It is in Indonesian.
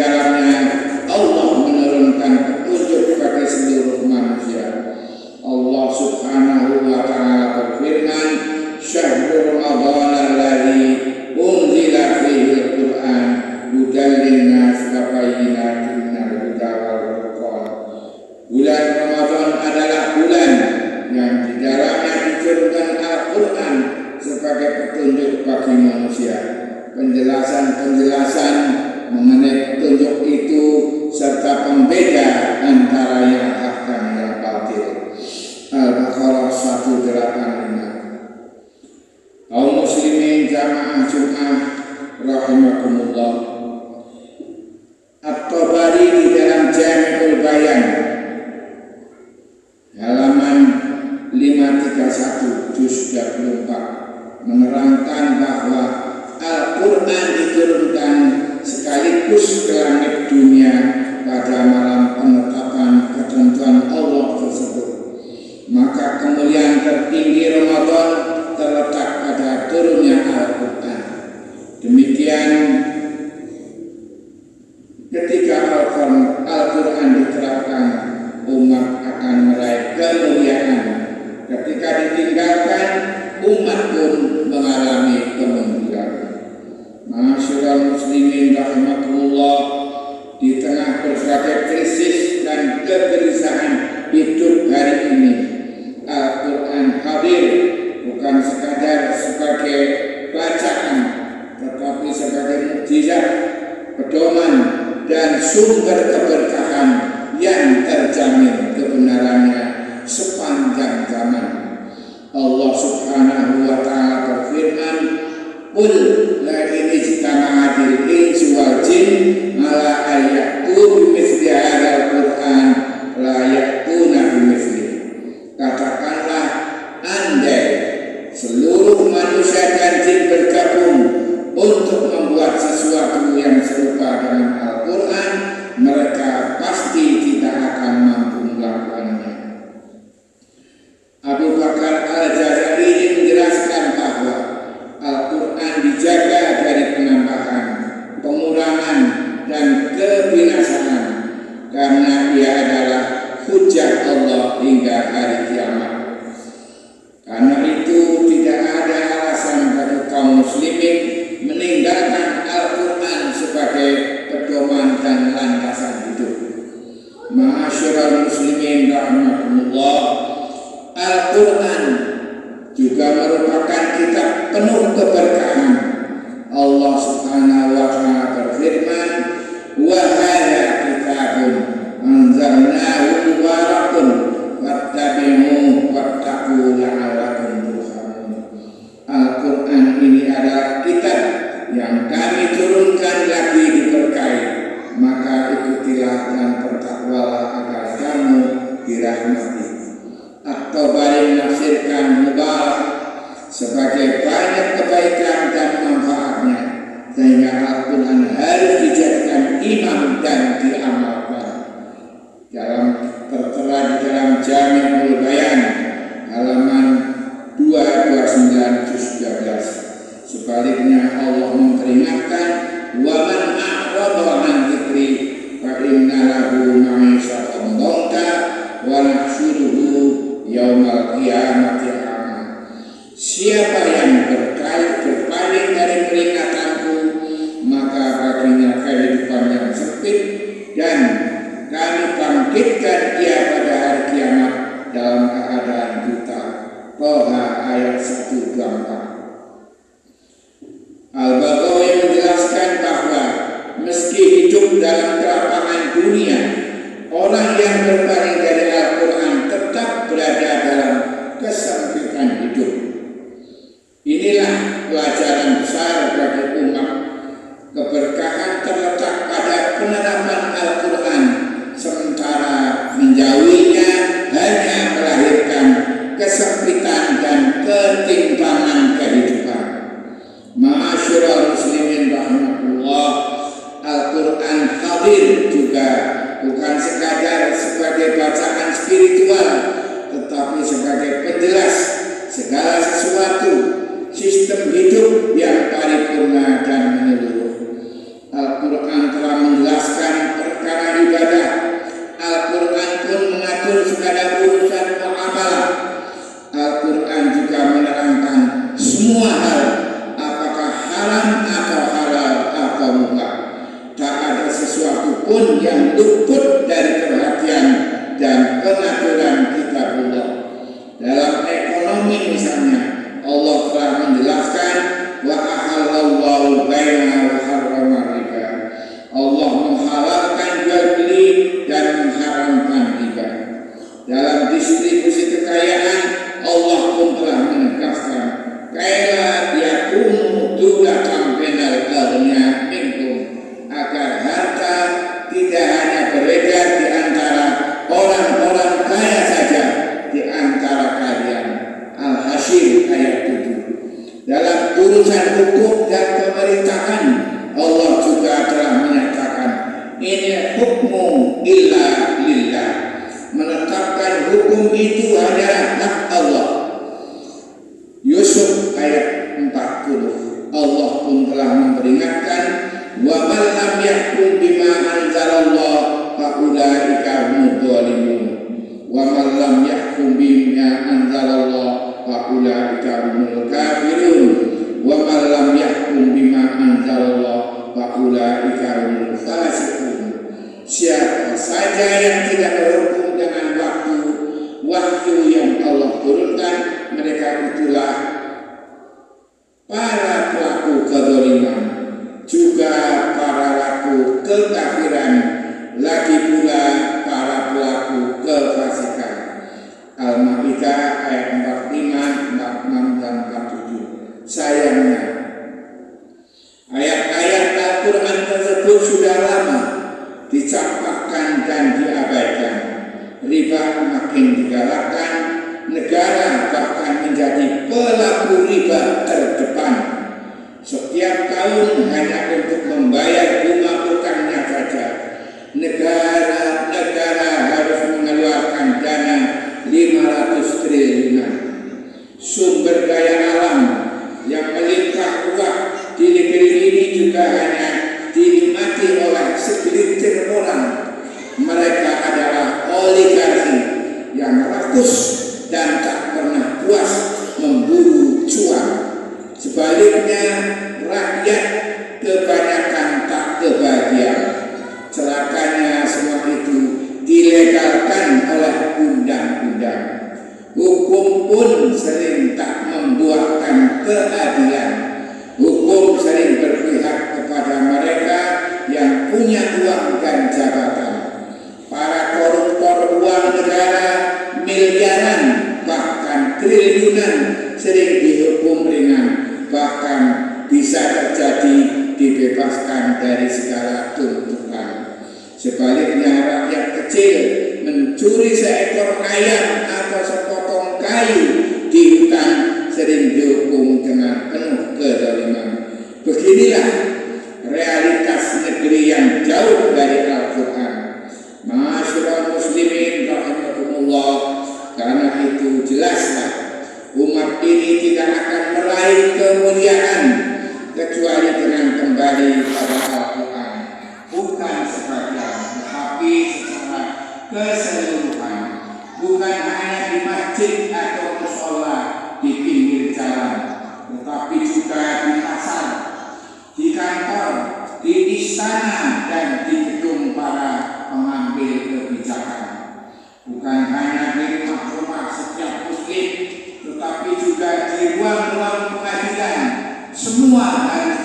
dalamnya Allah menurunkan petunjuk bagi seluruh manusia. Allah Subhanahu wa ta'ala berfirman, "Syahrul Ramadan alladzi unzila fihi al-Qur'an hudan lin-nas wa bayyinatin minal huda wal furqan." Bulan Ramadan adalah bulan yang di dalamnya diturunkan Al-Qur'an sebagai petunjuk bagi manusia. Penjelasan-penjelasan mengenai petunjuk itu serta pembeda antara yang hak dan yang batil. Al-Baqarah 185. Kaum muslimin jamaah Jumat rahimakumullah. At-Tabari di dalam Jami'ul Bayan halaman 531 juz 24 menerangkan bahwa Al-Quran diturunkan sekaligus ke langit dunia pada malam penetapan ketentuan Allah tersebut. Maka kemuliaan tertinggi Ramadan terletak pada turunnya Al-Quran. Demikian ketika Al-Quran diterapkan, umat akan meraih kemuliaan. Ketika ditinggalkan, umat pun mengalami kemunduran. Ma'asyiral muslimin rahimakumullah, di tengah berbagai krisis dan kegelisahan hidup hari ini, Al-Quran hadir bukan sekadar sebagai bacaan, tetapi sebagai mukjizat, pedoman dan sumber keberkahan yang terjamin kebenarannya sepanjang zaman. Allah Subhanahu wa ta'ala berfirman, "Qul la in ijtama'atil insu wal jin ala ayatu bimithli hadzal Qur'an la ya'tuna bimithli." Katakanlah, andai seluruh manusia dan jin bergabung untuk membuat sesuatu yang serupa dengan Al-Quran, mereka pasti tidak akan mampu melakukannya. Abu Bakar Al-Jazari menjelaskan bahwa Al-Quran dijaga dari penambahan, pengurangan, dan kebinasaan karena ia adalah hujjah Allah hingga hari kiamat. Karena itu tidak ada alasan bagi kaum muslimin meninggalkan Al-Quran sebagai pedoman dan landasan hidup. Ma'asyiral muslimin rahimakumullah, Al-Quran juga merupakan kitab penuh keberkahan. Allah Subhanahu wa ta'ala berfirman, "Wa hadza kitabun anzalnahu mubarakun fattabi'uhu wattaqu la'allakum turhamun." Al-Quran ini adalah kitab yang kami turunkan lagi diberkahi, maka ikutilah dan bertakwalah agar kamu dirahmati. At-Tabari menafsirkan mubarak sebagai banyak kebaikan dan manfaatnya, sehingga Al-Quran harus dijadikan imam dan diamalkan. Tertera di dalam Jami'ul Bayan halaman 229 juz 13. Sebaliknya Allah memperingatkan, "Wa man a'rada 'an dzikri fa inna lahu ma'isyatan dhanka wa nahsyuruhu yaumal qiyamati a'ma." Siapa yang berpaling dari peringatanku, maka baginya kehidupan yang sempit, dan kami bangkitkan dia pada hari kiamat dalam keadaan buta. Toha ayat 124. Al-Baghawi menjelaskan bahwa meski hidup dalam kelapangan dunia, orang yang berpaling dari Al-Quran tetap berada dalam kesempitan hidup. Inilah pelajaran besar bagi umat. Keberkahan terletak pada penerapan Al-Quran, sementara menjauhinya hanya melahirkan kesempitan dan ketimpangan kehidupan. Ma'asyiral muslimin rahimahullah, Al-Quran hadir juga bukan sekadar sebagai bacaan spiritual, tetapi sebagai penjelas segala sesuatu, sistem hidup yang paripurna dan menyeluruh. Al-Quran telah menjelaskan perkara ibadah. Al-Quran pun mengatur segala urusan muamalah. Al-Quran juga menerangkan semua hal, apakah haram atau halal atau mubah. Tak ada sesuatu pun yang luput dari perhatian dan pengaturan kitabullah. Dalam ekonomi misalnya, Allah telah menjelaskan wa ahallallahu bai'a wa harrama riba. Allah menghalalkan jual beli dan mengharamkan riba. Dalam distribusi kekayaan, Allah pun telah menegaskan kaila yakunu dulatan bainal aghniya minkum, agar harta tidak hanya beredar di antara orang-orang kaya saja di antara kalian. Al-Hasyr ayat 7. Dalam urusan hukum dan pemerintahan, Allah juga telah menyatakan ini hukmu illa lillah, menetapkan hukum itu hanyalah hak Allah. Yusuf ayat 40. Allah pun telah memperingatkan wa man lam yahkum bima anzalallah fa ulaika humudz zalimun. Wa man lam yahkum bima anzalallah fa ulaika humul kafirun. Wa man lam yahkum bima anzalallah fa ulaika humul fasiqun. Siapa saja yang tidak berhukum dengan wahyu yang Allah turunkan, mereka itulah para pelaku kezaliman, juga para pelaku kekafiran, lagi pula para pelaku kefasikan. Al-Maidah ayat 45, 46 dan 47. Sayangnya, ayat-ayat Al-Quran tersebut sudah lama dicampakkan dan diabaikan. Riba makin digalakkan, negara bahkan menjadi pelaku riba terdepan. Setiap tahun hanya untuk membayar bunga utangnya saja, negara harus mengeluarkan dana 500 triliunan. Sumber daya alam yang melimpah ruah di negeri ini juga hanya dinikmati oleh segelintir orang. Mereka adalah oligarki yang rakus dan tak pernah puas memburu cuan. Sebaliknya, rakyat kebanyakan tak kebahagiaan. Celakanya semua itu dilegalkan oleh undang-undang. Hukum pun sering tak membuahkan keadilan. Hukum sering berpihak kepada mereka yang punya uang dan jabatan. Para koruptor uang negara miliaran bahkan triliunan sering dihukum ringan, bahkan bisa terjadi dibebaskan dari segala tuntutan. Sebaliknya, rakyat kecil mencuri seekor ayam atau sepotong kayu di hutan sering dihukum dengan penuh kezaliman. Beginilah realitas negeri yang jauh dari Al-Quran. Ma'asyiral muslimin rahimakumullah, karena itu jelaslah umat ini tidak akan meraih kemuliaan kecuali dengan kembali pada Al-Quran, bukan sebagian tetapi secara keseluruhan, bukan hanya di masjid atau mushola di pinggir jalan, tetapi juga di pasar, di kantor, di istana dan di gedung para pengambil kebijakan. Bukan hanya di rumah-rumah setiap muslim, tetapi juga di ruang-ruang pengadilan. Semua harus